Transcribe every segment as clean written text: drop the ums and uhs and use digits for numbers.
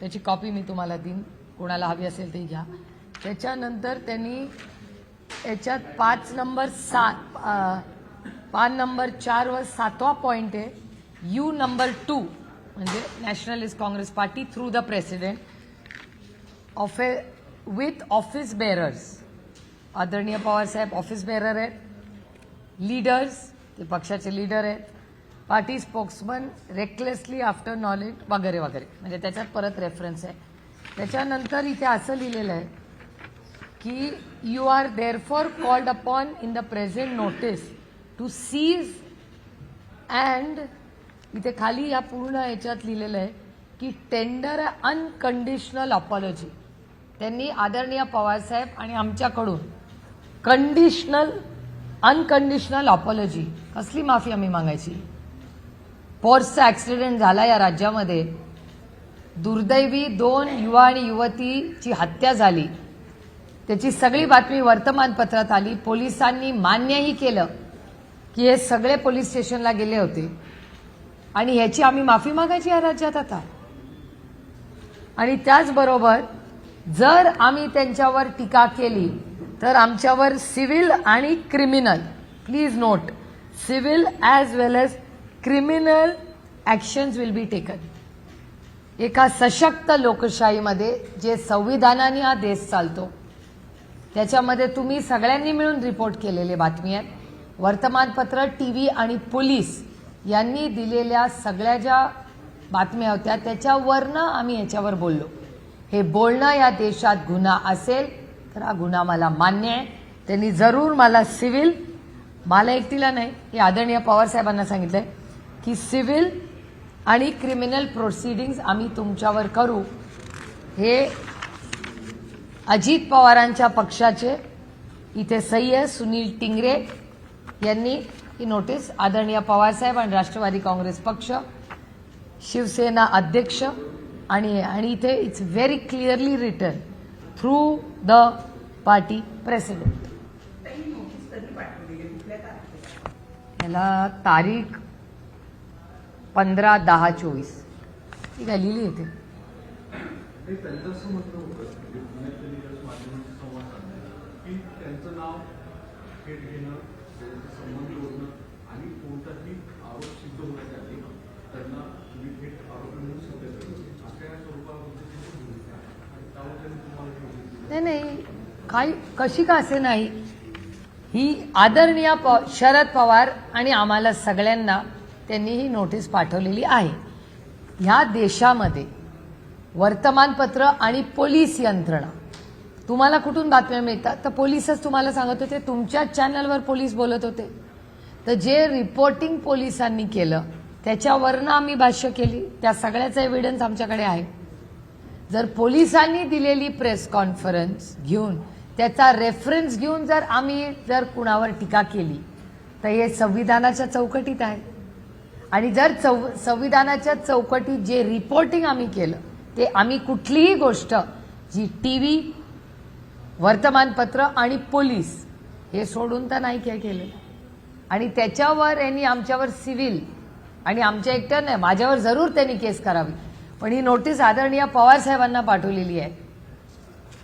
त्याची copy me तुम्हाला देईन, कोणाला हवी असेल ते घ्या. त्याच्यानंतर त्यांनी याच्यात 5 नंबर 4 वर 7वा पॉइंट आहे, यू नंबर 2 म्हणजे nationalist Congress party through the president with office bearers. आदरणीय पवार साहेब ऑफिस बेरर आहेत, लीडर्स ते पक्षाचे लीडर आहेत, पार्टी स्पोक्समन रेकलेसली आफ्टर नॉलेज वगैरे वगैरे, म्हणजे त्याच्यात परत रेफरन्स आहे. त्याच्यानंतर इथे असं लिहिलेलं आहे की you are therefore called upon in the present notice to cease and इथे खाली या पूर्ण याच्यात लिहिलेलं आहे की टेंडर अनकंडिशनल अपॉलॉजी. त्यांनी आदरणीय पवारसाहेब आणि आमच्याकडून अनकंडिशनल अपॉलॉजी, कसली माफी आम्ही मागायची. पोर्सचा ॲक्सिडेंट झाला या राज्यामध्ये, दुर्दैवी 2 युवा आणि युवतीची हत्या झाली, त्याची सगळी बातमी वर्तमानपत्रात आली. पोलिसांनी मान्यही केलं की हे सगळे पोलीस स्टेशनला गेले होते आणि ह्याची आम्ही माफी मागायची या राज्यात आता. आणि त्याचबरोबर जर आम्ही त्यांच्यावर टीका केली तर आमच्यावर सिव्हिल आणि criminal, please note, civil as well as criminal actions will be taken. एका सशक्त लोकशाहीमध्ये जे संविधानाने हा देश चालतो त्याच्यामध्ये तुम्ही सगळ्यांनी मिळून रिपोर्ट केलेले बातमी आहेत. वर्तमानपत्र, टीव्ही आणि पोलीस यांनी दिलेल्या सगळ्या ज्या बातम्या होत्या त्याच्यावरनं आम्ही याच्यावर बोललो. हे बोलणं या देशात गुन्हा असेल तर हा गुन्हा मला मान्य आहे. त्यांनी जरूर मला सिव्हिल, मला एकटीला नाही, हे आदरणीय पवार साहेबांना सांगितलंय की सिव्हिल आणि क्रिमिनल प्रोसिडिंग्स आम्ही तुमच्यावर करू. हे अजित पवारांच्या पक्षाचे इथे सही आहे, सुनील टिंगरे यांनी ही नोटीस आदरणीय पवारसाहेब आणि राष्ट्रवादी काँग्रेस पक्ष, शिवसेना अध्यक्ष आणि इथे it's very clearly written through the party president. याला तारीख 15/10/24 ठीक आहे लिहिली येते. त्यांचं नाव थेट घेणं, संबंधी होणं आणि कोणताही आरोप सिद्ध होण्याच्या आधी त्यांना तुम्ही थेट आरोपी म्हणून सिद्ध केलं, अशा या स्वरूपामध्ये भूमिका आहे आणि त्यावर त्यांनी तुम्हाला नाही काही कशी का असे नाही, ही आदरणीय शरद पवार आणि आम्हाला सगळ्यांना त्यांनी ही नोटीस पाठवलेली आहे. ह्या देशामध्ये वर्तमानपत्र आणि पोलीस यंत्रणा, तुम्हाला कुठून बातम्या मिळतात तर पोलीसच तुम्हाला सांगत होते, तुमच्याच चॅनलवर पोलीस बोलत होते. तर जे रिपोर्टिंग पोलिसांनी केलं त्याच्यावरनं आम्ही भाष्य केली, त्या सगळ्याचा एव्हिडन्स आमच्याकडे आहे. जर पोलिसांनी दिलेली प्रेस कॉन्फरन्स घेऊन त्याचा रेफरन्स घेऊन जर कुणावर टीका केली तर हे संविधानाच्या चौकटीत आहे. आणि जर संविधानाच्या चौकटीत जे रिपोर्टिंग आम्ही केलं ते आम्ही कुठलीही गोष्ट जी टीव्ही, वर्तमानपत्र आणि पोलीस हे सोडून तर नाही काय केलं. आणि त्याच्यावर यांनी आमच्यावर सिव्हिल आणि आमच्या एकट्या नाही, माझ्यावर जरूर त्यांनी केस करावी, पण ही नोटीस आदरणीय पवार साहेबांना पाठवलेली आहे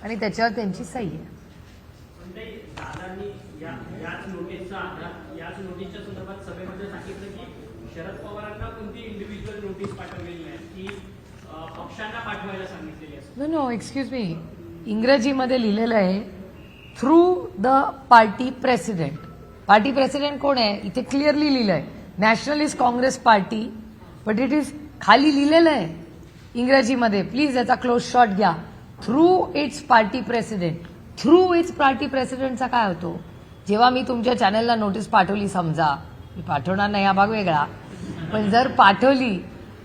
आणि त्याच्यावर त्यांची सही आहे. याच नोटीसच्या संदर्भात सभेमध्ये सांगितलं की शरद पवारांना कोणती इंडिव्हिज्युअल नोटीस पाठवलेली नाही, की पक्षांना पाठवायला सांगितलेली आहे. नो एक्सक्यूज मी, इंग्रजीमध्ये लिहिलेलं आहे through the party president. Party president कोण आहे इथे क्लिअरली लिहिलं आहे, Nationalist Congress Party, but it is खाली लिहिलेलं आहे इंग्रजीमध्ये, प्लीज याचा क्लोज शॉट घ्या, through its party president. Through its party प्रेसिडेंटचा काय होतो, जेव्हा मी तुमच्या चॅनलला नोटीस पाठवली, समजा मी पाठवणार नाही हा भाग वेगळा, पण जर पाठवली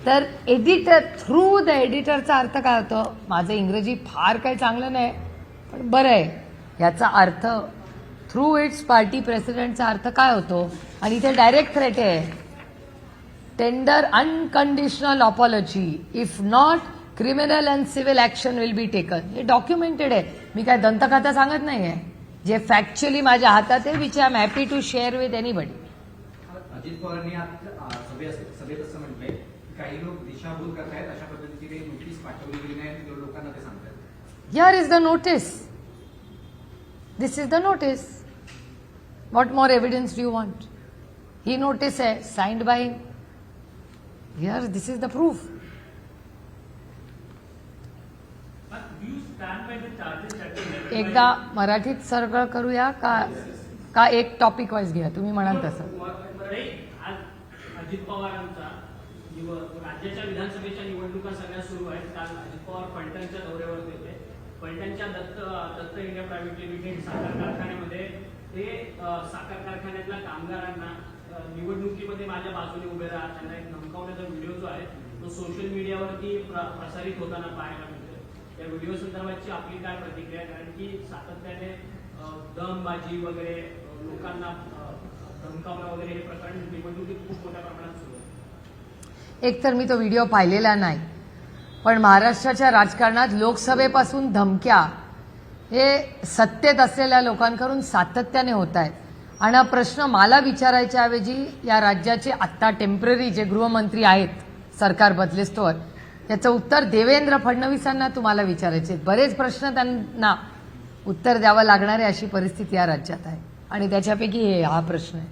तर एडिटर, थ्रू द एडिटरचा अर्थ काय होतो, माझं इंग्रजी फार काही चांगलं नाही पण बरं आहे, याचा अर्थ थ्रू इट्स पार्टी प्रेसिडेंटचा अर्थ काय होतो. आणि इथे डायरेक्ट थ्रेट आहे, tender unconditional apology, if not criminal and civil action will be taken. हे डॉक्युमेंटेड आहे, मी काय दंतकथा सांगत नाही आहे, जे फॅक्च्युअली माझ्या हातात आहे, which I am happy to share with anybody. Ajit पवारांनी सभेत असं म्हटलंय, काही लोक दिशाभूल करतायत, अशा पद्धतीची काही नोटीस पाठवली गेली नाही आणि लोकांना ते सांगतात. Here is the notice. This is the notice. What more evidence do you want? He notice है signed by him. Here, this is the proof. But do you stand by the charges that were leveled by- एकदा मराठीत सरळ करूया का एक topic wise घ्या तुम्ही म्हणाल तसं. नाही, आज अजित पवारांचा राज्याच्या विधानसभेच्या निवडणुका सगळ्या सुरू आहेत. काल अजित पवार फलटणच्या दौऱ्यावर होते. फलटणच्या दत्त इंडिया प्रायव्हेट लिमिटेड साखर कारखान्यामध्ये ते साखर कारखान्यातल्या कामगारांना निवडणुकीमध्ये माझ्या बाजूने उभे राहा, त्यांना एक धमकावण्याचा व्हिडिओ जो आहे तो सोशल मीडियावरती प्रसारित होताना पाहायला मिळतोय. त्या व्हिडिओ संदर्भातची आपली काय प्रतिक्रिया आहे? कारण की सातत्याने दमबाजी वगैरे लोकांना धमकावणं वगैरे हे प्रकरण निवडणुकीत खूप मोठ्या प्रमाणात सुरू आहे. एक तर मी तो व्हिडिओ पाहिलेला नाही, पण महाराष्ट्राच्या राजकारणात लोकसभेपासून धमक्या हे सत्तेत असलेल्या लोकांकडून सातत्याने होत आहेत. आणि हा प्रश्न मला विचारायच्या ऐवजी या राज्याचे आत्ता टेम्पररी जे गृहमंत्री आहेत सरकार बदलेस्तोवर याचं उत्तर देवेंद्र फडणवीसांना तुम्हाला विचारायचे. बरेच प्रश्न त्यांना उत्तर द्यावं लागणार आहे अशी परिस्थिती या राज्यात आहे आणि त्याच्यापैकी हा प्रश्न आहे.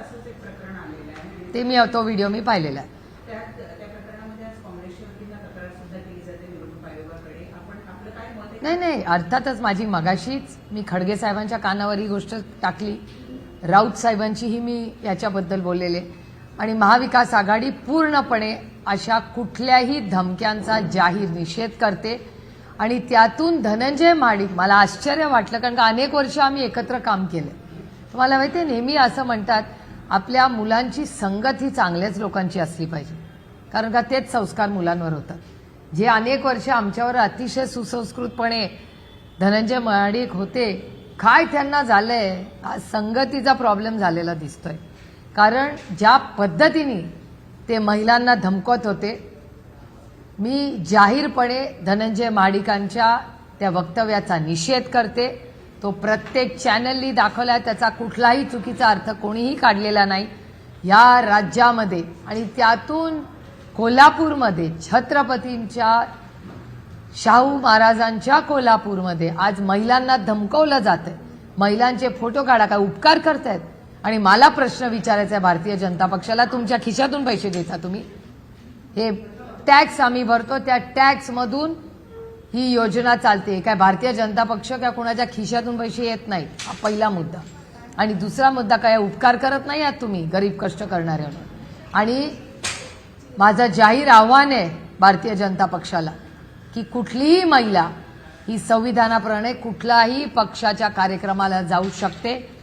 असंच एक प्रकरण आलेलं आहे. ते मी तो व्हिडिओ मी पाहिलेला आहे. त्या प्रकरणामध्ये आज काँग्रेसच्या वतीनं तक्रार सुद्धा केली जाते निवडणूक आयोगाकडे. आपलं काय मत आहे? नाही अर्थातच माझी मगाशीच मी खडगे साहेबांच्या कानावर ही गोष्ट टाकली, राऊत साहेबांचीही मी याच्याबद्दल बोललेले. आणि महाविकास आघाडी पूर्णपणे अशा कुठल्याही धमक्यांचा जाहीर निषेध करते. आणि त्यातून धनंजय महाडिक, मला आश्चर्य वाटलं कारण का अनेक वर्ष आम्ही एकत्र काम केलं. तुम्हाला माहिती आहे नेहमी असं म्हणतात आपल्या मुलांची संगत ही चांगल्याच लोकांची असली पाहिजे, कारण का तेच संस्कार मुलांवर होतात. जे अनेक वर्ष आमच्यावर अतिशय सुसंस्कृतपणे धनंजय महाडिक होते, काय त्यांना झालंय, आज संगतीचा प्रॉब्लेम झालेला दिसतोय. कारण ज्या पद्धतीने ते महिलांना धमकवत होते, मी जाहीरपणे धनंजय महाडिकांच्या त्या वक्तव्याचा निषेध करते. तो प्रत्येक चॅनलनी दाखवला, त्याचा कुठलाही चुकीचा अर्थ कोणीही काढलेला नाही या राज्यामध्ये. आणि त्यातून कोल्हापूरमध्ये छत्रपतींच्या शाहू महाराजांच्या कोल्हापूरमध्ये आज महिलांना धमकवलं जातंय. महिलांचे फोटो काढा, काय उपकार करतायत. आणि मला प्रश्न विचारायचा आहे भारतीय जनता पक्षाला, तुमच्या खिशातून पैसे देता तुम्ही? हे टॅक्स आम्ही भरतो, त्या टॅक्समधून ही योजना चालते. काय भारतीय जनता पक्ष किंवा कोणाच्या खिशातून पैसे येत नाही, हा पहिला मुद्दा. आणि दुसरा मुद्दा, काय उपकार करत नाही आहात तुम्ही गरीब कष्ट करणाऱ्यांना. आणि माझं जाहीर आव्हान आहे भारतीय जनता पक्षाला की कुठलीही महिला ही संविधानाप्रमाणे कुठल्याही पक्षाच्या कार्यक्रमाला जाऊ शकते.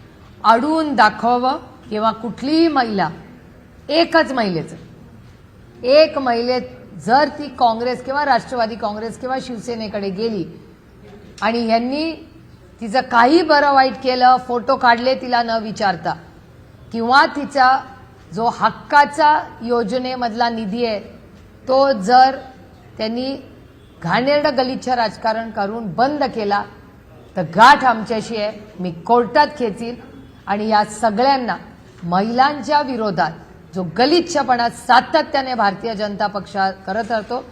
अडवून दाखवावं किंवा कुठलीही महिला, एकच महिलेचं, एक महिलेत जर ती काँग्रेस किंवा राष्ट्रवादी काँग्रेस किंवा शिवसेनेकडे गेली आणि यांनी तिचं काही बरं वाईट केलं, फोटो काढले तिला न विचारता, किंवा तिचा जो हक्काचा योजनेमधला निधी आहे तो जर त्यांनी घाणेरडं गलिच्छ राजकारण करून बंद केला, तर गाठ आमच्याशी आहे. मी कोर्टात खेचीन. आणि या सगळ्यांना, महिलांच्या विरोधात जो गलिच्छपणा सातत्याने भारतीय जनता पक्ष करत राहतो,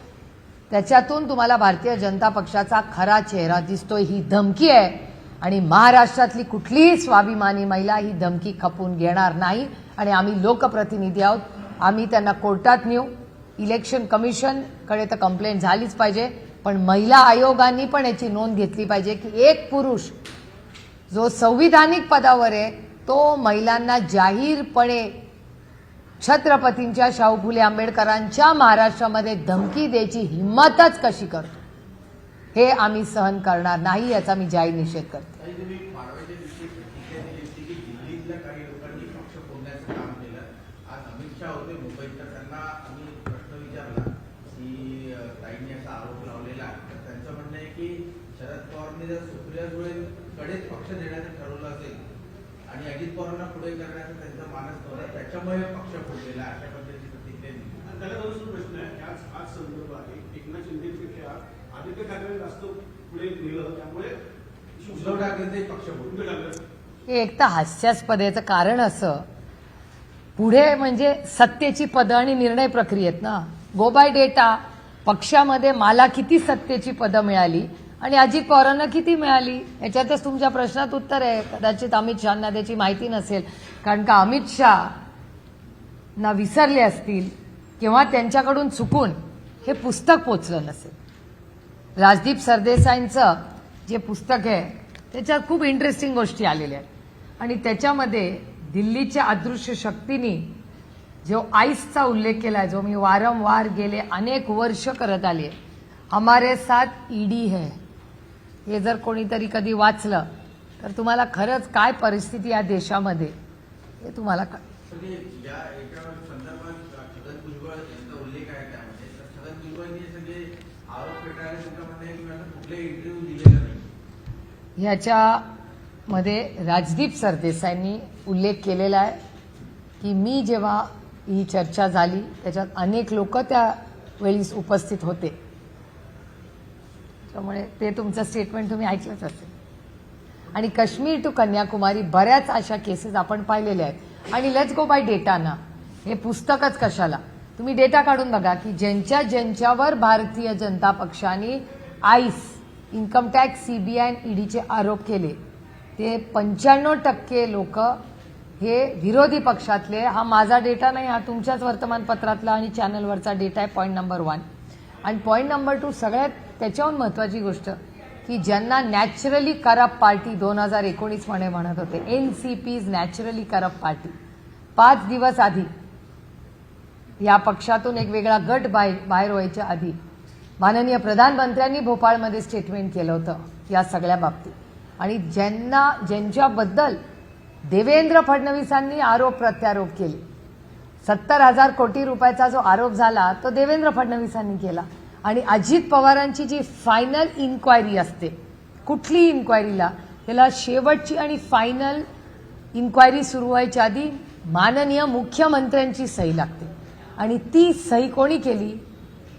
त्याच्यातून तुम्हाला भारतीय जनता पक्षाचा खरा चेहरा दिसतोय. ही धमकी आहे आणि महाराष्ट्रातली कुठलीही स्वाभिमानी महिला ही धमकी खपून घेणार नाही. आणि आम्ही लोकप्रतिनिधी आहोत, आम्ही त्यांना कोर्टात नेऊ. इलेक्शन कमिशनकडे तर कंप्लेंट झालीच पाहिजे, पण महिला आयोगाने पण याची नोंद घेतली पाहिजे की एक पुरुष जो संविधानिक पदावर आहे तो महिलांना जाहीरपणे छत्रपतींच्या शाहू फुले आंबेडकरांच्या महाराष्ट्रामध्ये धमकी द्यायची हिम्मतच कशी करतो, हे आम्ही सहन करणार नाही, याचा मी जाहीर निषेध करते. काही तुम्ही माळव्याच्या दिवशी प्रतिक्रिया दिली होती की दिल्लीतल्या काही लोकांनी पक्ष फोडण्याचं काम केलं. आज अमित शहा होते मुंबईत, तर त्यांना आम्ही प्रश्न विचारला की ताईंनी असा आरोप लावलेला आहे, तर त्यांचं म्हणणं आहे की शरद पवारांनी जर सुप्रिया सुळेकडेच पक्ष देण्याचं ठरवलं असेल आणि अजित पवारांना पुढे करण्याचा त्यांचा मानस नव्हता, त्याच्यामुळे पक्ष फोडलेला, अशा पद्धतीची प्रतिक्रिया दिली. त्याला दोन प्रश्न आहे. आज संदर्भ आहे एकनाथ शिंदेपेक्षा आदित्य ठाकरे जास्त पुढे नेलं, त्यामुळे उद्धव ठाकरेंचे पक्ष फोडले. हे एक तर हास्यास्पद आहे. याचं कारण असं, पुढे म्हणजे सत्तेची पदं आणि निर्णय प्रक्रियेत ना, गो बाय डेटा. पक्षामध्ये मला किती सत्तेची पदं मिळाली आणि अजित पवारांना किती मिळाली, याच्यातच तुमच्या प्रश्नात उत्तर आहे. कदाचित अमित शहाना त्याची माहिती नसेल, कारण का अमित शहा ना विसरले असतील किंवा त्यांच्याकडून चुकून हे पुस्तक पोचलं नसेल. राजदीप सरदेसाईंचं जे पुस्तक आहे त्याच्यात खूप इंटरेस्टिंग गोष्टी आलेल्या आहेत आणि त्याच्यामध्ये दिल्लीच्या अदृश्य शक्तींनी जो आईसचा उल्लेख केला, जो मी वारंवार गेले अनेक वर्ष करत आले, हमारे साथ ईडी है, हे जर कोणीतरी कधी वाचलं तर तुम्हाला खरंच काय परिस्थिती या देशामध्ये हे तुम्हाला म्हणजे या एका संदर्भात छगन भुजबळ यांचा उल्लेख आहे त्यामध्ये. तर छगन भुजबळांनी सगळे आरोप फेटाळले, तुमचं म्हणणं आहे की मला कुठले इंटरव्ह्यू दिलेला नाही. ह्याच्यामध्ये राजदीप सरदेसाईंनी उल्लेख केलेला आहे की मी जेव्हा ही चर्चा झाली त्याच्यात अनेक लोक त्यावेळी उपस्थित होते, त्यामुळे ते तुमचं स्टेटमेंट तुम्ही ऐकलंच असेल. आणि काश्मीर टू कन्याकुमारी बऱ्याच अशा केसेस आपण पाहिलेल्या आहेत. आणि लेट्स गो बाय डेटा ना, हे पुस्तकच कशाला, तुम्ही डेटा काढून बघा की ज्यांच्यावर भारतीय जनता पक्षाने आईस, इन्कम टॅक्स, सीबीआय आणि ईडीचे आरोप केले ते 95% लोक हे विरोधी पक्षातले. हा माझा डेटा नाही, हा तुमच्याच वर्तमानपत्रातला आणि चॅनलवरचा डेटा आहे. Point number 1. आणि पॉईंट नंबर 2, सगळ्यात त्याच्याहून महत्वाची गोष्ट की ज्यांना नॅचरली करप्ट पार्टी 2019 मध्ये म्हणत होते, NCP is naturally corrupt party. 5 दिवस आधी या पक्षातून एक वेगळा गट बाहेर व्हायच्या आधी माननीय प्रधानमंत्र्यांनी भोपाळमध्ये स्टेटमेंट केलं होतं या सगळ्या बाबतीत. आणि ज्यांच्याबद्दल देवेंद्र फडणवीसांनी आरोप प्रत्यारोप केले, 70,000 कोटी रुपयाचा जो आरोप झाला तो देवेंद्र फडणवीसांनी केला. आणि अजित पवारांची जी फायनल इन्क्वायरी असते, कुठलीही इन्क्वायरीला त्याला शेवटची आणि फायनल इन्क्वायरी सुरू व्हायच्या आधी माननीय मुख्यमंत्र्यांची सही लागते. आणि ती सही कोणी केली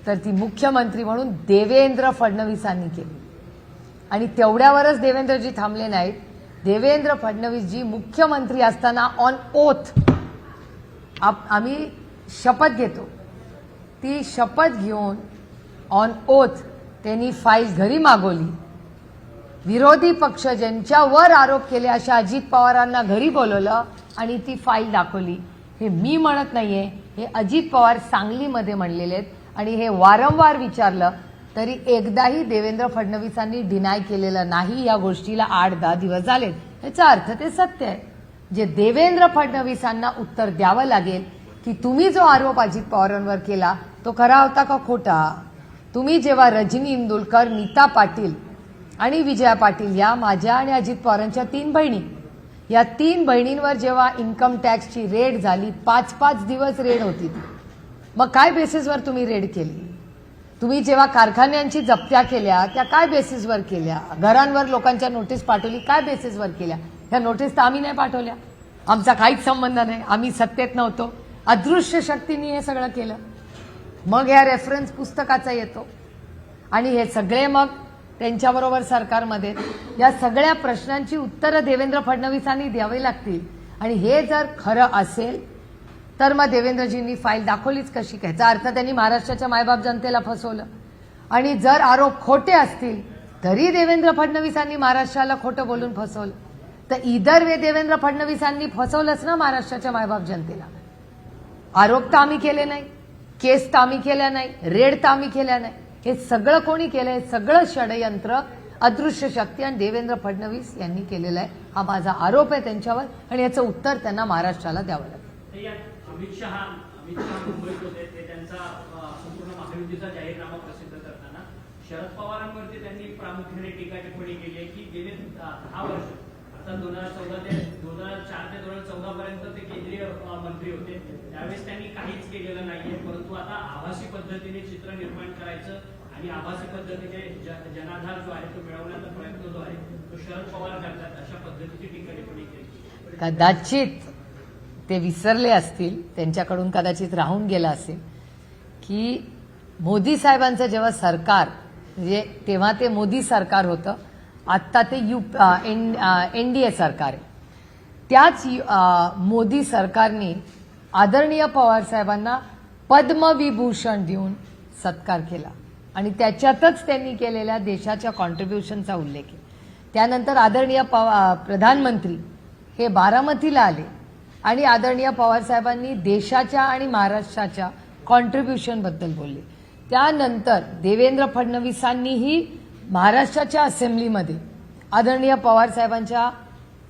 तर ती मुख्यमंत्री म्हणून देवेंद्र फडणवीसांनी केली. आणि तेवढ्यावरच देवेंद्रजी थांबले नाहीत. देवेंद्र फडणवीसजी मुख्यमंत्री असताना ऑन ओथ आम्ही शपथ घेतो, ती शपथ घेऊन ऑन ओथ त्यांनी फाईल घरी मागवली. विरोधी पक्ष ज्यांच्यावर आरोप केले अशा अजित पवारांना घरी बोलवलं आणि ती फाईल दाखवली. हे मी म्हणत नाहीये, हे अजित पवार सांगलीमध्ये म्हणलेले आहेत. आणि हे वारंवार विचारलं तरी एकदाही देवेंद्र फडणवीसांनी डिनाय केलेलं नाही. या गोष्टीला 8-10 दिवस झाले. याचा अर्थ ते सत्य आहे. जे देवेंद्र फडणवीसांना उत्तर द्यावं लागेल की तुम्ही जो आरोप अजित पवारांवर केला तो खरा होता का खोटा. तुम्ही जेव्हा रजनी इंदुलकर, नीता पाटील आणि विजया पाटील या माझ्या आणि अजित पवारांच्या 3 बहिणी, या 3 बहिणींवर जेव्हा इन्कम टॅक्सची रेड झाली, 5-5 दिवस रेड होती, मग काय बेसिसवर तुम्ही रेड केली. तुम्ही जेव्हा कारखान्यांची जप्त्या केल्या त्या काय बेसिसवर केल्या. घरांवर लोकांच्या नोटीस पाठवली, काय बेसिसवर केल्या. ह्या नोटीस तर आम्ही नाही पाठवल्या, आमचा काहीच संबंध नाही, आम्ही सत्तेत नव्हतो. अदृश्य शक्तींनी हे सगळं केलं. मग या रेफरन्स पुस्तकाचा येतो आणि हे सगळे मग त्यांच्याबरोबर सरकारमध्ये या सगळ्या प्रश्नांची उत्तरं देवेंद्र फडणवीसांनी द्यावी लागतील. आणि हे जर खरं असेल तर मग देवेंद्रजींनी फाईल दाखवलीच कशी. याचा अर्थ त्यांनी महाराष्ट्राच्या मायबाप जनतेला फसवलं. आणि जर आरोप खोटे असतील तरी देवेंद्र फडणवीसांनी महाराष्ट्राला खोटं बोलून फसवलं. तर इधर वे देवेंद्र फडणवीसांनी फसवलंच ना महाराष्ट्राच्या मायबाप जनतेला. आरोप तर आम्ही केले नाही, केस तर आम्ही केल्या नाही, रेड तर आम्ही केल्या नाही. हे सगळं कोणी केलंय, सगळं षडयंत्र अदृश्य शक्ती आणि देवेंद्र फडणवीस यांनी केलेलं आहे. हा माझा आरोप आहे त्यांच्यावर आणि याचं उत्तर त्यांना महाराष्ट्राला द्यावं लागेल. अमित शहा मुंबईत होते, ते त्यांचा संपूर्ण महायुतीचा जाहीरनामा प्रसिद्ध करताना शरद पवारांवरती त्यांनी प्रामुख्याने टीका टिप्पणी केली आहे की गेले 10 वर्ष, अर्थात 2014 ते 2004 ते 2014 पर्यंत ते केंद्रीय मंत्री होते, त्यावेळेस त्यांनी काहीच केलेलं नाहीये. परंतु आता आभासी पद्धतीने चित्र निर्माण करायचं आणि आभासी पद्धतीने जनाधार जो आहे तो मिळवण्याचा प्रयत्न जो आहे तो शरद पवार करतात, अशा पद्धतीची टीका टिप्पणी केली. कदाचित ते विसरले असतील, त्यांच्याकडून कदाचित राहून गेला असेल की मोदी साहेबांचं जेव्हा सरकार, म्हणजे तेव्हा ते मोदी सरकार होतं, आत्ता ते एनडीए सरकार आहे. त्याच मोदी सरकारने आदरणीय पवार साहेबांना पद्मविभूषण देऊन सत्कार केला आणि त्याच्यातच त्यांनी केलेल्या देशाच्या कॉन्ट्रीब्युशनचा उल्लेख आहे. त्यानंतर आदरणीय प्रधानमंत्री हे बारामतीला आले आणि आदरणीय पवारसाहेबांनी देशाच्या आणि महाराष्ट्राच्या कॉन्ट्रीब्युशनबद्दल बोलले. त्यानंतर देवेंद्र फडणवीसांनीही महाराष्ट्राच्या असेंब्लीमध्ये आदरणीय पवारसाहेबांच्या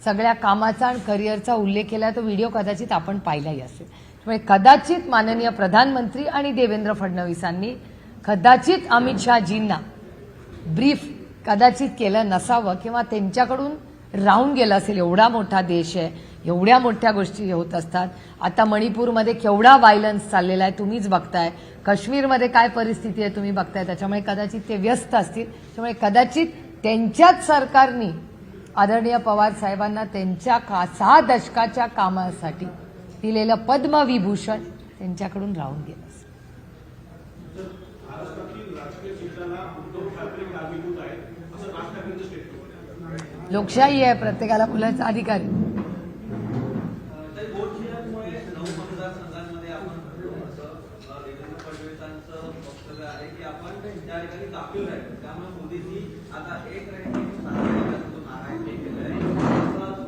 सगळ्या कामाचा आणि करिअरचा उल्लेख केला. तो व्हिडिओ कदाचित आपण पाहिलाही असेल. त्यामुळे कदाचित माननीय प्रधानमंत्री आणि देवेंद्र फडणवीसांनी कदाचित अमित शहाजींना ब्रीफ कदाचित केलं नसावं किंवा त्यांच्याकडून राहून गेलं असेल. एवढा मोठा देश आहे, एवढ्या मोठ्या गोष्टी होत असतात. आता मणिपूरमध्ये केवढा व्हायलन्स चाललेला आहे तुम्हीच बघताय. काश्मीरमध्ये काय परिस्थिती आहे तुम्ही बघताय. त्याच्यामुळे कदाचित ते व्यस्त असतील. त्यामुळे कदाचित त्यांच्याच सरकारनी आदरणीय पवार साहेबांना त्यांच्या 6 दशकाच्या कामासाठी दिलेलं पद्मविभूषण त्यांच्याकडून राहून गेलं असेल. महाराष्ट्रातील राजकीय चित्राला उद्धव ठाकरे कारणीभूत आहेत असं राज ठाकरेंचं स्टेटमेंट. लोकशाही आहे, प्रत्येकाला बोलायचा अधिकार आहे. तर गोडशिरामुळे 9 मतदारसंघांमध्ये आपण देवेंद्र फडणवीसांचं वक्तव्य आहे की आपण त्या ठिकाणी कापील राहिलो. त्यामुळे मोदीजी आता एक रँकिंग नारायण केलेलं आहे असं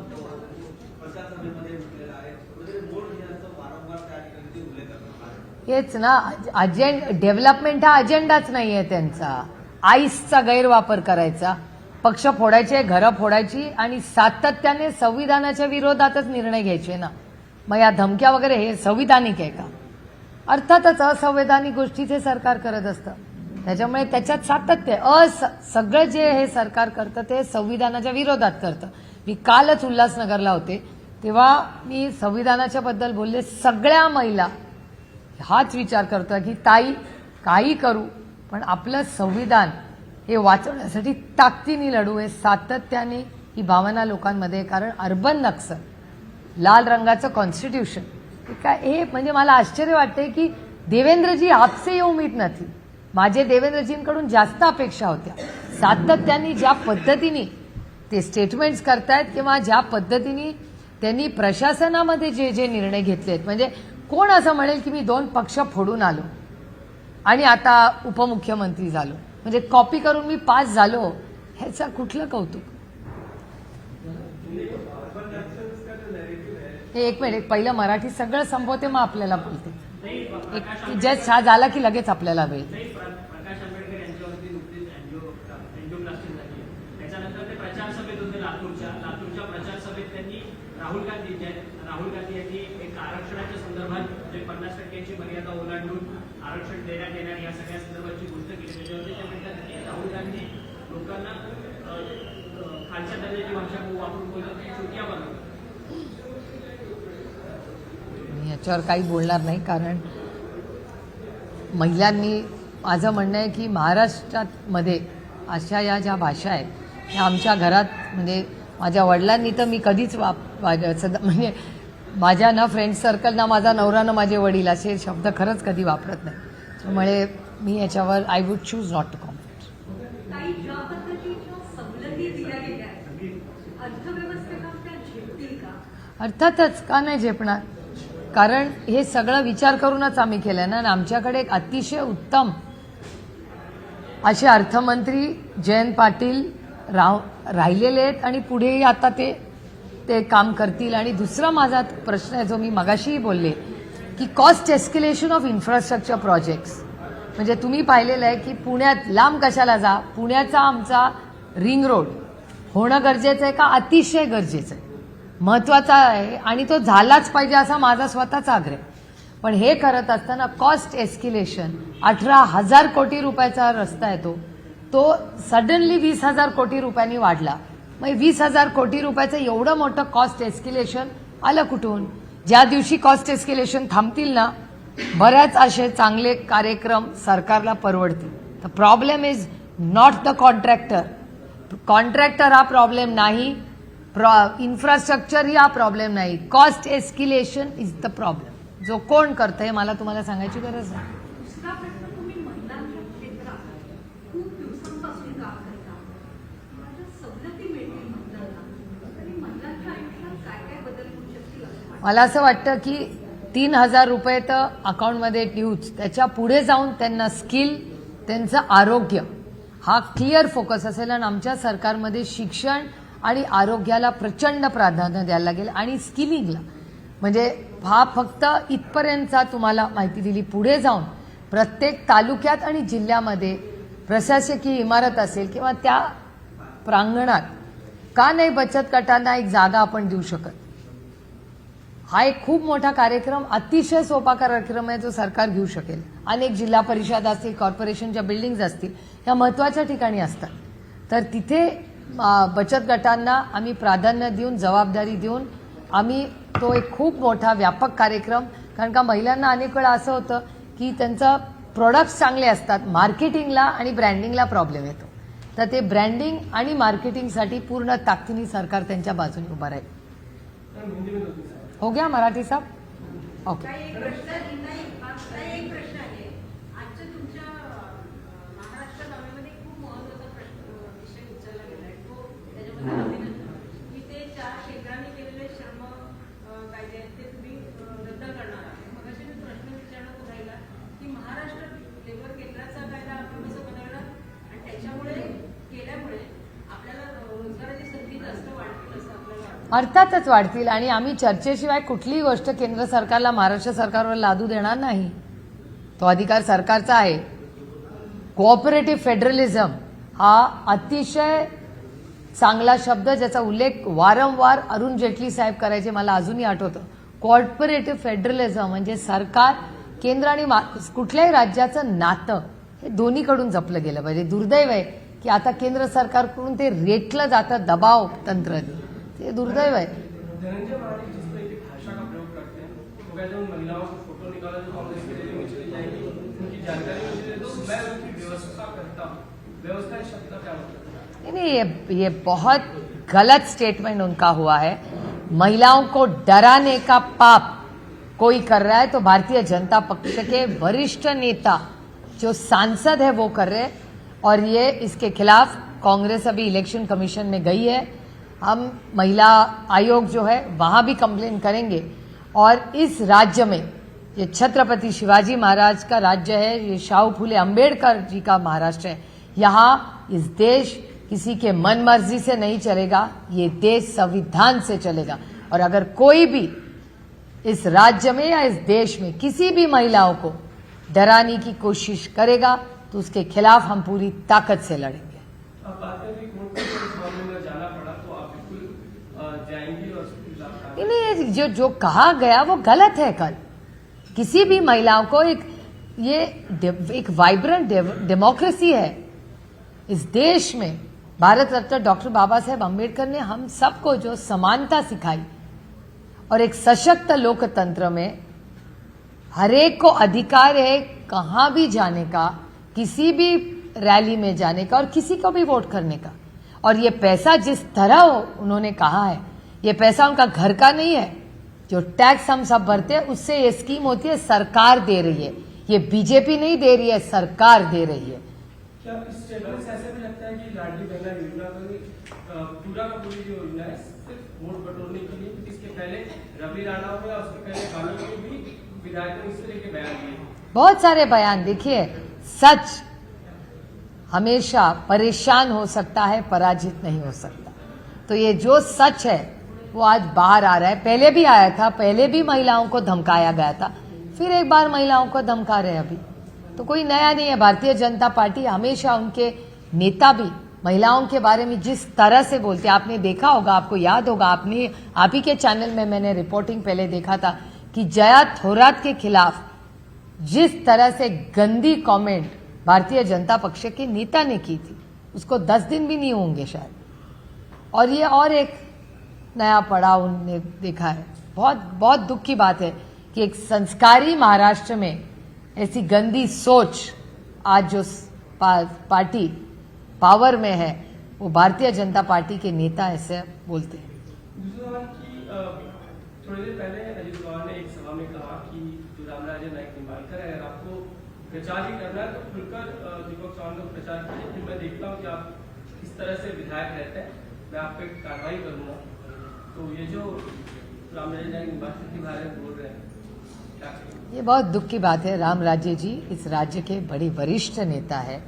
प्रचार सभेमध्ये म्हटलेलं आहे. म्हणजे गोडशिराचं वारंवार त्या ठिकाणी ते उल्लेख करण्यात आले. हेच ना, डेव्हलपमेंट हा अजेंडाच नाहीये त्यांचा. आईसचा गैरवापर करायचा, पक्ष फोडायचे, घरं फोडायची आणि सातत्याने संविधानाच्या विरोधातच निर्णय घ्यायचे ना. मग या धमक्या वगैरे हे संविधानिक आहे का? अर्थातच असंवैधानिक गोष्टीचे सरकार करत असतं. त्याच्यामुळे त्याच्यात सातत्य सगळं जे हे सरकार करतं ते संविधानाच्या विरोधात करतं. मी कालच उल्हासनगरला होते तेव्हा मी संविधानाच्या बद्दल बोलले. सगळ्या महिला हाच विचार करतो की ताई काही करू पण आपलं संविधान हे वाचवण्यासाठी ताकदीने लढू. हे सातत्याने ही भावना लोकांमध्ये, कारण अर्बन नक्सल, लाल रंगाचं कॉन्स्टिट्यूशन काय हे म्हणजे मला आश्चर्य वाटते की देवेंद्रजी आपसे ये उम्मीद नथी. माझे देवेंद्रजींकडून जास्त अपेक्षा होत्या. सातत्याने ज्या पद्धतीने ते स्टेटमेंट्स करतायत किंवा ज्या पद्धतीने त्यांनी प्रशासनामध्ये जे जे निर्णय घेतलेत, म्हणजे कोण असं म्हणेल की मी 2 पक्ष फोडून आलो आणि आता उपमुख्यमंत्री झालो, म्हणजे कॉपी करून मी पास झालो, ह्याचं कुठलं कौतुक? हे एक मिनिट, पहिलं मराठी सगळं संपवते मग आपल्याला बोलते. जस्ट हा झाला की लगेच आपल्याला वेळ. प्रकाश आंबेडकर यांच्यावरती नुकतीच एन्जिओप्लास्टी झाली आहे. त्याच्यानंतर ते प्रचार सभेत होते लातूरच्या प्रचार सभेत त्यांनी राहुल गांधी यांनी एक आरक्षणाच्या संदर्भात जे 50% मर्यादा ओलांडून आरक्षण देण्यात येणार या सगळ्या संदर्भाची गोष्ट केली. त्याच्यावरती ते म्हणतात की राहुल गांधी लोकांना खालच्या दर्जाची भाषा वापरून बोलत चुक्या बनवतात. मी याच्यावर काही बोलणार नाही, कारण महिलांनी, माझं म्हणणं आहे की महाराष्ट्रामध्ये अशा या ज्या भाषा आहेत त्या आमच्या घरात, म्हणजे माझ्या वडिलांनी तर मी कधीच म्हणजे माझ्या ना फ्रेंड सर्कल ना माझा नवरा ना माझे वडील असे शब्द खरंच कधी वापरत नाही. त्यामुळे मी याच्यावर I would choose not to comment. काही ज्या पद्धतीच्या सवलती दिल्या गेल्या आहेत, अर्थव्यवस्थेला त्या झेपतील का? अर्थातच का नाही झेपणार, कारण हे सगळं विचार करूनच आम्ही केलं ना. आणि आमच्याकडे एक अतिशय उत्तम असे अर्थमंत्री जयंत पाटील राहिलेले आहेत आणि पुढेही आता ते काम करतील. आणि दुसरा माझा प्रश्न आहे जो मी मगाशीही बोलले की cost escalation of infrastructure projects. म्हणजे तुम्ही पाहिलेलं आहे की पुण्यात लांब कशाला जा, पुण्याचा आमचा रिंग रोड होणं गरजेचं आहे का? अतिशय गरजेचं आहे, महत्त्वाचा आहे आणि तो झालाच पाहिजे असा माझा स्वतःचा आग्रह. पण हे करत असताना कॉस्ट एस्केलेशन, 18,000 कोटी रुपयाचा रस्ता आहे तो सडनली 20,000 कोटी रुपयांनी वाढला. मग 20,000 कोटी रुपयाचं एवढं मोठं कॉस्ट एस्केलेशन आलं कुठून? ज्या दिवशी कॉस्ट एस्केलेशन थांबतील ना, बऱ्याच असे चांगले कार्यक्रम सरकारला परवडतील. The problem is not the contractor. Contractor हा प्रॉब्लेम नाही, इन्फ्रास्ट्रक्चर ही हा प्रॉब्लेम नाही, cost escalation is the problem. जो कोण करतंय मला तुम्हाला सांगायची गरज नाही. दुसरा प्रश्न, तुम्ही महिलांच्या क्षेत्रात खूप दिवसांपासून काम करता, माझ्या सवलती मिळतील महिलांना, तरी महिलांच्या आयुष्यात काय काय बदल होऊ शकतील असं वाटतं? मला असं वाटतं की 3,000 रुपये तर अकाउंटमध्ये ठेवूच, त्याच्या पुढे जाऊन त्यांना स्किल, त्यांचं आरोग्य हा क्लिअर फोकस असेल. आणि आमच्या सरकारमध्ये शिक्षण आणि आरोग्याला प्रचंड प्राधान्य द्यायला लागेल आणि स्किलिंगला. म्हणजे हा फक्त इथपर्यंतचा तुम्हाला माहिती दिली. पुढे जाऊन प्रत्येक तालुक्यात आणि जिल्ह्यामध्ये प्रशासकीय इमारत असेल किंवा त्या प्रांगणात का नाही बचत गटांना एक जागा आपण देऊ शकत. हा एक खूप मोठा कार्यक्रम, अतिशय सोपा कार्यक्रम आहे जो सरकार घेऊ शकेल. अनेक जिल्हा परिषद असतील, कॉर्पोरेशनच्या बिल्डिंग्ज असतील, या महत्त्वाच्या ठिकाणी असतात. तर तिथे बचत गटांना आम्ही प्राधान्य देऊन, जबाबदारी देऊन आम्ही तो एक खूप मोठा व्यापक कार्यक्रम. कारण का महिलांना अनेक वेळा असं होतं की त्यांचं प्रोडक्ट्स चांगले असतात, मार्केटिंगला आणि ब्रँडिंगला प्रॉब्लेम येतो. तर ते ब्रँडिंग आणि मार्केटिंगसाठी पूर्ण ताकदीने सरकार त्यांच्या बाजूने उभं राहील. हो गया मराठी साहब? ओके. काही एक प्रश्न आहे. आजच्या तुमच्या महाराष्ट्र दौऱ्यामध्ये खूप महत्त्वाचा विषय उचलला गेलाय. तो त्याच्यामध्ये अभिनंदन की ते 4 केंद्रांनी केलेले श्रम कायदे आहेत ते तुम्ही रद्द करणार आहात. मग असे मी प्रश्न विचारत राहिला की महाराष्ट्र लेबर केंद्राचा कायदा आपण कसं बदलणार आणि त्याच्यामुळे केल्यामुळे आपल्याला रोजगाराची संधी जास्त वाढतील असं आपल्याला वाटतं. अर्थातच वाढतील. आणि आम्ही चर्चेशिवाय कुठलीही गोष्ट केंद्र सरकारला महाराष्ट्र सरकारवर लादू देणार नाही. तो अधिकार सरकारचा आहे. कोऑपरेटिव्ह फेडरलिझम हा अतिशय चांगला शब्द ज्याचा उल्लेख वारंवार अरुण जेटली साहेब करायचे, मला अजूनही आठवतं. कोऑपरेटिव्ह फेडरलिझम म्हणजे सरकार, केंद्र आणि कुठल्याही राज्याचं नातं हे दोन्हीकडून जपलं गेलं पाहिजे. दुर्दैव आहे की आता केंद्र सरकारकडून ते रेटलं जातं दबाव तंत्र. ये दुर्दैव है. धनंजय महाराज जिस तरह की भाषा का प्रयोग करते हैं, वो कहते हैं उन महिलाओं को फोटो निकाला जो कांग्रेस के रैली में चली जाएगी, उनकी जानकारी मुझे दे दो, मैं उनकी व्यवस्था करता हूँ. व्यवस्था इस शब्द का क्या मतलब है? नहीं, ये बहुत गलत स्टेटमेंट उनका हुआ है. महिलाओं को डराने का पाप कोई कर रहा है तो भारतीय जनता पक्ष के वरिष्ठ नेता जो सांसद है वो कर रहे हैं. और ये इसके खिलाफ कांग्रेस अभी इलेक्शन कमीशन में गई है. हम महिला आयोग जो है वहां भी कंप्लेन करेंगे. और इस राज्य में ये छत्रपति शिवाजी महाराज का राज्य है, ये शाहू फूले अंबेडकर जी का महाराष्ट्र है. यहाँ इस देश किसी के मन मर्जी से नहीं चलेगा, ये देश संविधान से चलेगा. और अगर कोई भी इस राज्य में या इस देश में किसी भी महिलाओं को डराने की कोशिश करेगा तो उसके खिलाफ हम पूरी ताकत से लड़ेंगे. अब बात करें कि कोर्ट में इस मामले में जाना पड़ा तो आप बिल्कुल जाएंगी और उसके खिलाफ नहीं, जो कहा गया वो गलत है. कल किसी भी महिलाओं को एक वाइब्रेंट डेमोक्रेसी है इस देश में. भारत रत्न डॉक्टर बाबा साहेब अम्बेडकर ने हम सबको जो समानता सिखाई और एक सशक्त लोकतंत्र में हरेक को अधिकार है कहां भी जाने का, किसी भी रैली में जाने का और किसी को भी वोट करने का. और ये पैसा जिस तरह उन्होंने कहा है, ये पैसा उनका घर का नहीं है. जो टैक्स हम सब भरते हैं उससे ये स्कीम होती है, सरकार दे रही है. ये बीजेपी नहीं दे रही है, सरकार दे रही है. क्या इस स्टेटमेंट से ऐसे भी लगता है कि लाडली बहना योजना पूरा का पूरी जो योजना है सिर्फ वोट बटोरने के लिए? क्योंकि इसके पहले रवि राणा हुए और उसके पहले कानून में भी विधायकों ने इस तरह के बयान दिए. बहुत सारे बयान. देखिए, सच हमेशा परेशान हो सकता है, पराजित नहीं हो सकता. तो ये जो सच है वो आज बाहर आ रहा है. पहले भी आया था, पहले भी महिलाओं को धमकाया गया था, फिर एक बार महिलाओं को धमका रहे. अभी तो कोई नया नहीं है. भारतीय जनता पार्टी हमेशा, उनके नेता भी महिलाओं के बारे में जिस तरह से बोलते हैं, आपने देखा होगा, आपको याद होगा, आप ही के चैनल में मैंने रिपोर्टिंग पहले देखा था कि जया थोरात के खिलाफ जिस तरह से गंदी कमेंट भारतीय जनता पक्ष के नेता ने की थी, उसको 10 दिन भी नहीं होंगे शायद. और ये और एक नया पड़ाव उन्होंने देखा है. बहुत बहुत दुख की बात है कि एक संस्कारी महाराष्ट्र में ऐसी गंदी सोच आज जो पार्टी पावर में है वो भारतीय जनता पार्टी के नेता ऐसे बोलते हैं. दूसरा सवाल कि थोड़ी देर पहले अजित पवार ने एक सभा में कहा कि जो रामराजे नाईक निंबाळकर है, अगर आपको प्रचार ही करना है तो खुलकर दीपक चौहान का प्रचार कीजिए. फिर मैं देखता हूँ कि आप इस तरह से विधायक रहते हैं, मैं आप पे कार्रवाई करूंगा. तो ये जो रामराजे नाईक निंबाळकर के बारे में बोल रहे हैं ये बहुत दुख की बात है। राम राज्य जी इस राज्य के बड़े वरिष्ठ नेता है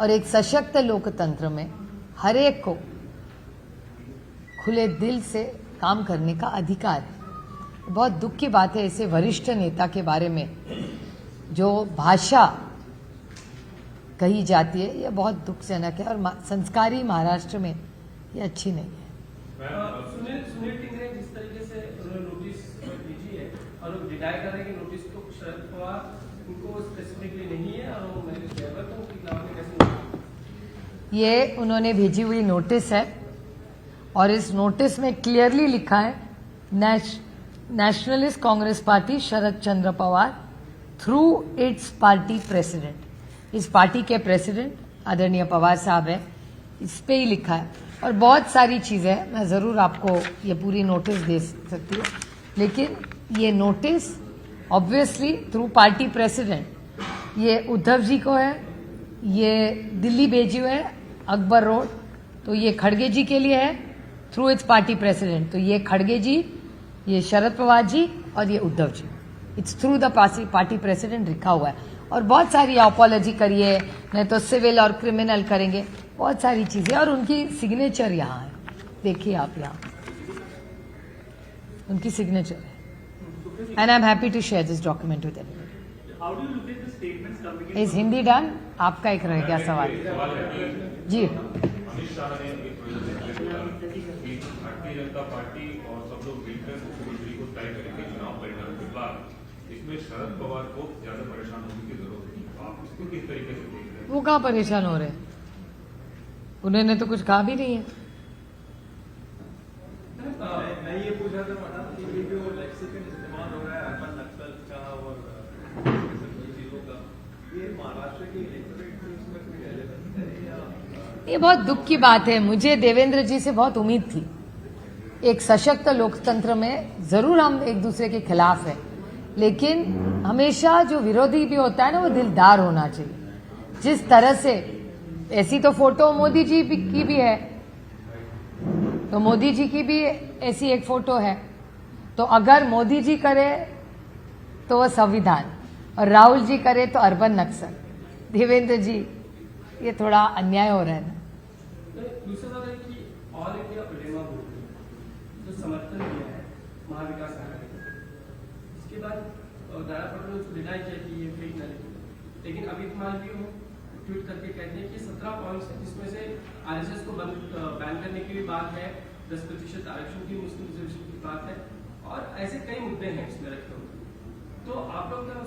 और एक सशक्त लोकतंत्र में हर एक को खुले दिल से काम करने का अधिकार है। बहुत दुख की बात है ऐसे वरिष्ठ नेता के बारे में जो भाषा कही जाती है, यह बहुत दुखजनक है और संस्कारी महाराष्ट्र में ये अच्छी नहीं है। सुनील टिंगरे जिस तरीके से उन्होंने नोटिस भेजी है और वो डिनाई कर रहे हैं कि नोटिस तो शरद पवार उनको स्पेसिफिकली नहीं है और वो मैंने किया तो कैसे ये उन्होंने भेजी हुई नोटिस है और इस नोटिस में क्लियरली लिखा है Nationalist Congress Party Sharad Chandra Pawar through its party president. इस पार्टी के प्रेसिडेंट आदरणीय पवार साहब है, इस पे ही लिखा है और बहुत सारी चीजें हैं। मैं जरूर आपको ये पूरी नोटिस दे सकती हूँ, लेकिन ये notice obviously through party president ये उद्धव जी को है, ये दिल्ली भेजी हुए है अकबर रोड, तो ये खड़गे जी के लिए है थ्रू इट्स पार्टी प्रेसिडेंट। तो ये खड़गे जी, ये शरद पवार जी और ये Uddhav ji, it's through the party president लिखा हुआ है। और बहुत सारी अपॉलॉजी करिए, नहीं तो सिविल और क्रिमिनल करेंगे, बहुत सारी चीजें और उनकी सिग्नेचर यहाँ है, देखिए आप यहाँ उनकी सिग्नेचर है। And I am happy to share this document with everyone. How do you look at the statements coming in? Is Hindi done? आपका एक रह गया सवाल जी। अमित शाह ने एक कि भारतीय जनता पार्टी और सब लोग मिलकर मुख्यमंत्री को तय करेंगे चुनाव परिणाम के बाद। इसमें शरद पवार को ज्यादा परेशान होने की जरूरत नहीं। आप इसको किस तरीके से देख रहे हैं? वो कहाँ परेशान हो रहे हैं? उन्होंने तो कुछ कहा भी नहीं है। मैं ये पूछ रहा था मैडम कि ये जो लेक्सिकन इस्तेमाल हो रहा है अर्बन नक्सल का और चीजों का, ये महाराष्ट्र के इलेक्टोरेट में इसमें कोई रेलेवेंस है या? ये बहुत दुख की बात है। मुझे देवेंद्र जी से बहुत उम्मीद थी। एक सशक्त लोकतंत्र में जरूर हम एक दूसरे के खिलाफ है, लेकिन हमेशा जो विरोधी भी होता है ना, वो दिलदार होना चाहिए। जिस तरह से, ऐसी तो फोटो मोदी जी की भी है, तो मोदी जी की भी ऐसी एक फोटो है, तो अगर मोदी जी करे तो वह संविधान और राहुल जी करे तो अर्बन नक्सल। देवेंद्र जी, ये थोड़ा अन्याय हो रहा है ना। दूसरा सवाल है कि ऑल इंडिया उलेमा बोर्ड जो समर्थन दिया है महाविकास आघाड़ी को, इसके बाद दारा पटेल ने डिनाई किया कि ये फेक नैरेटिव, लेकिन अमित मालवीय ट्वीट करके कहते हैं कि 17 पॉइंट्स है जिसमें से आरएसएस को बैन करने की भी बात है, 10% आरक्षण की, मुस्लिम रिजर्वेशन की बात है और ऐसे कई मुद्दे हैं इसमें रखे हुए। तो आप लोग क्या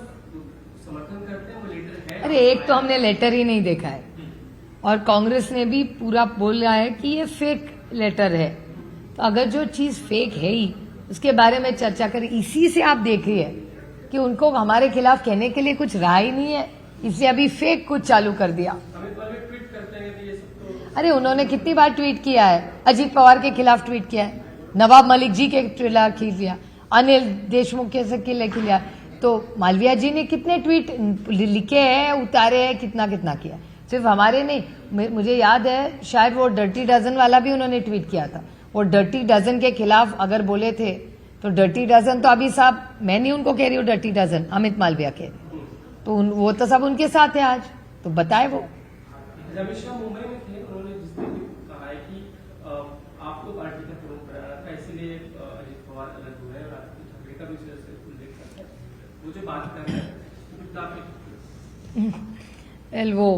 समर्थन करते हैं? वो लेटर है? अरे एक तो हमने लेटर ही नहीं देखा है और कांग्रेस ने भी पूरा बोल रहा है कि ये फेक लेटर है। तो अगर जो चीज फेक है ही, उसके बारे में चर्चा करें। इसी से आप देखिए कि उनको हमारे खिलाफ कहने के लिए कुछ रहा ही नहीं है, इसलिए अभी फेक कुछ चालू कर दिया। अमित मालवीय ट्वीट करते हैं कि ये सब तो अरे उन्होंने कितनी बार ट्वीट किया है, अजीत पवार के खिलाफ ट्वीट किया है, नवाब मलिक जी के खिलाफ किया, अनिल देशमुख के लिया, तो मालवीय जी ने कितने ट्वीट लिखे हैं, उतारे हैं, कितना कितना किया। सिर्फ हमारे नहीं, मुझे याद है शायद वो डर्टी डजन वाला भी उन्होंने ट्वीट किया था। वो डर्टी डजन के खिलाफ अगर बोले थे तो डर्टी डजन तो अभी साहब, मैं नहीं उनको कह रही हूँ डर्टी डजन, अमित मालवीय कह रही, तो वो तो सब उनके साथ है आज, तो बताए वो। अमित शाह मुंबई में थे, उन्होंने जिस दिन कहा है कि आपको पार्टी का प्रमुख बनाना था, इसीलिए अजित पवार अलग हुए और आपकी ठाकरे का भी उल्लेख करता है। वो जो बात कर रहे हैं वो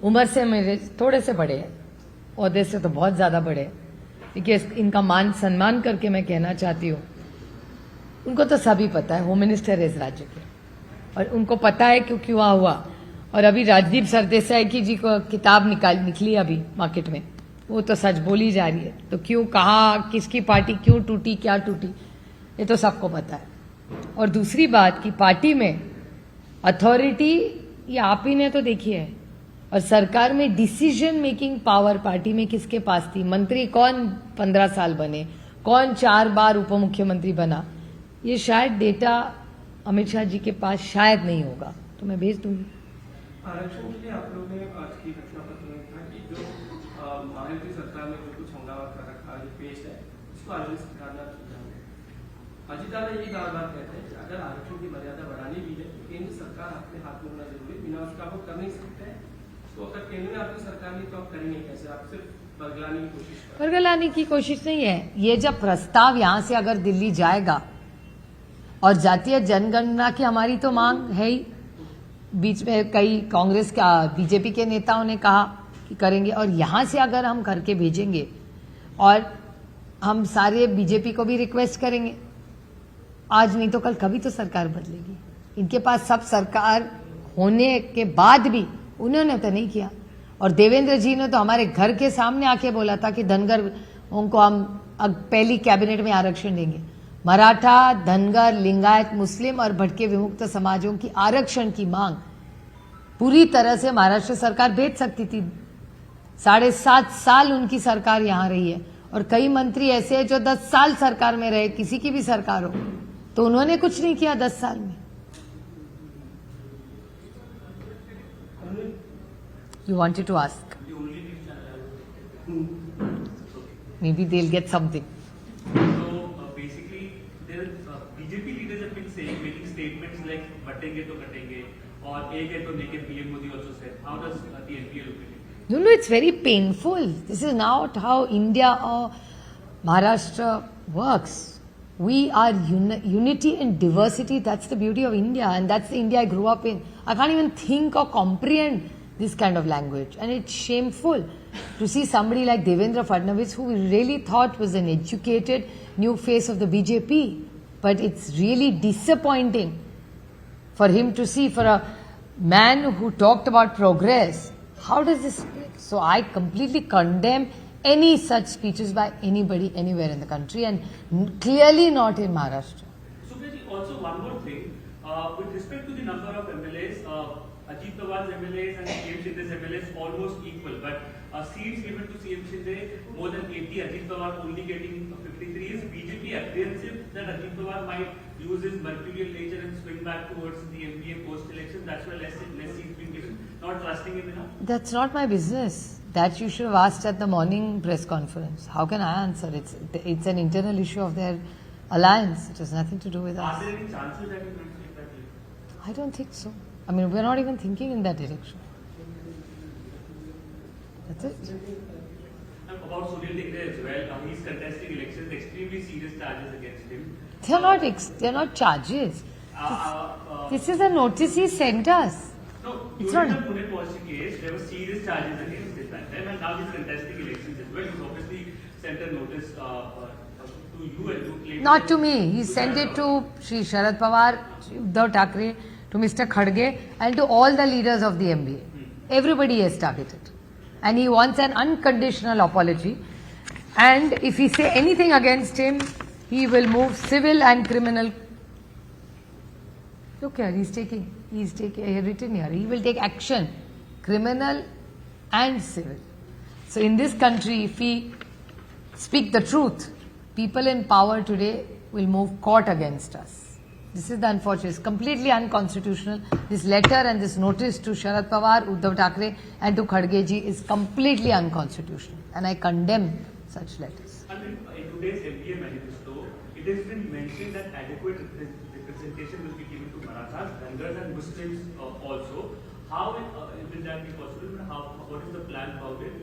उम्र से मेरे थोड़े से बड़े हैं, ओहदे से तो बहुत ज्यादा बड़े हैं, लेकिन इनका मान सम्मान करके मैं कहना चाहती हूँ, उनको तो सभी पता है, होम मिनिस्टर है इस राज्य के, और उनको पता है क्यों क्यों हुआ। और अभी राजदीप सरदेसाई की जी को किताब निकली अभी मार्केट में, वो तो सच बोली जा रही है। तो क्यों, कहा, किसकी पार्टी क्यों टूटी, क्या टूटी, ये तो सबको पता है। और दूसरी बात कि पार्टी में अथॉरिटी ये आप ही ने तो देखी है, और सरकार में डिसीजन मेकिंग पावर पार्टी में किसके पास थी? मंत्री कौन 15 साल बने, कौन 4 बार उप मुख्यमंत्री बना, ये शायद डेटा अमित शाह जी के पास शायद नहीं होगा, तो मैं भेज दूंगी। आरक्षण के लिए आप लोगों ने आज की घटना पत्र में था कि जो महायुति सरकार में जो कुछ हंगामा कर रखा है, जो पेश है, उसको आगे से सुधारना चाहिए। अजीत दादा यही बार बार कहते हैं कि अगर आरक्षण की मर्यादा बढ़ानी भी है तो केंद्र सरकार अपने हाथ में होना जरूरी है, बिना उसका आप कर नहीं सकते हैं। तो अगर केंद्र में आपकी सरकार नहीं तो आप करेंगे कैसे? आप सिर्फ बरगलाने की कोशिश कर बरगलाने की कोशिश नहीं है। ये जब प्रस्ताव यहाँ से अगर दिल्ली जाएगा, और जातीय जनगणना की हमारी तो मांग है ही, बीच में कई कांग्रेस का बीजेपी के नेताओं ने कहा कि करेंगे, और यहाँ से अगर हम करके भेजेंगे और हम सारे बीजेपी को भी रिक्वेस्ट करेंगे, आज नहीं तो कल कभी तो सरकार बदलेगी। इनके पास सब सरकार होने के बाद भी उन्होंने तो नहीं किया। और देवेंद्र जी ने तो हमारे घर के सामने आके बोला था कि धनगर उनको हम पहली कैबिनेट में आरक्षण देंगे। मराठा, धनगर, लिंगायत, मुस्लिम और भटके विमुक्त समाजों की आरक्षण की मांग पूरी तरह से महाराष्ट्र सरकार भेज सकती थी। 7.5 साल उनकी सरकार यहाँ रही है, और कई मंत्री ऐसे हैं जो 10 साल सरकार में रहे, किसी की भी सरकार हो, तो उन्होंने कुछ नहीं किया 10 साल में। You wanted to ask? Maybe they'll get something. So basically, BJP leaders have been saying, making statements like "बटेंगे तो कटेंगे" और "एक है तो लेके" PM Modi also said. How does the NPA look at it? No, it's very painful. This is not how India or Maharashtra works. We are unity in diversity. That's the beauty of India, and that's the India I grew up in. I can't even think or comprehend this kind of language, and it's shameful to see somebody like Devendra Fadnavis, who we really thought was an educated new face of the BJP, but it's really disappointing for him to see, for a man who talked about progress. How does this work? So I completely condemn any such speeches by anybody anywhere in the country, and clearly not in Maharashtra. Supriya ji, also one more thing. With respect to the number of MLAs, Ajit Pawar's MLAs and CM Shinde's MLAs almost equal, but seats given to CM Shinde more than 80, Ajit Pawar only getting 53. Is BJP apprehensive that Ajit Pawar might use his mercurial nature and swing back towards the MPA post-election? That's why less seats being given, not trusting him enough? That's not my business. That you should have asked at the morning press conference. How can I answer? It's an internal issue of their alliance. It has nothing to do with Are us. there any chances that he might take that lead? I don't think so. I mean, we're not even thinking in that direction. That's it. About Sunil Tikre as well, he's contesting elections, extremely serious charges against him. They're not charges. This is a notice he sent us. No, It's during not- the Pune Policy case, there were serious charges against him that time, and now he's contesting elections as well. He's obviously sent a notice to you and to claim. Not to me. He sent it to Shri Sharad Pawar, Uddhav Thackeray, to Mr. Khadge, and to all the leaders of the MBA. Everybody is targeted. And he wants an unconditional apology. And if he say anything against him, he will move civil and criminal. Look here, he's written here, he will take action, criminal and civil. So in this country, if we speak the truth, people in power today will move court against us. This is the unfortunate, it's completely unconstitutional. This letter and this notice to Sharad Pawar, Uddhav Thackeray and to Khadge ji is completely unconstitutional, and I condemn such letters. And in today's MPA manifesto, it has been mentioned that adequate representation will be given to Marathas, Dangars and Muslims also. How will that be possible? What is the plan about it?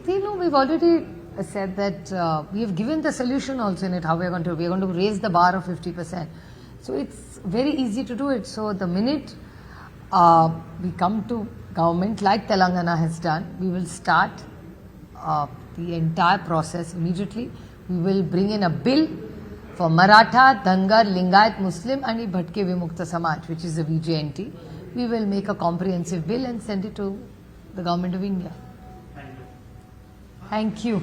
We've already said that we have given the solution also in it, how we are going to raise the bar of 50%. So it's very easy to do it. So the minute we come to government like Telangana has done, we will start the entire process immediately. We will bring in a bill for Maratha, Dangar, Lingayat, Muslim and Bhatke Vimukta Samaj, which is the VJNT. We will make a comprehensive bill and send it to the government of India. Thank you.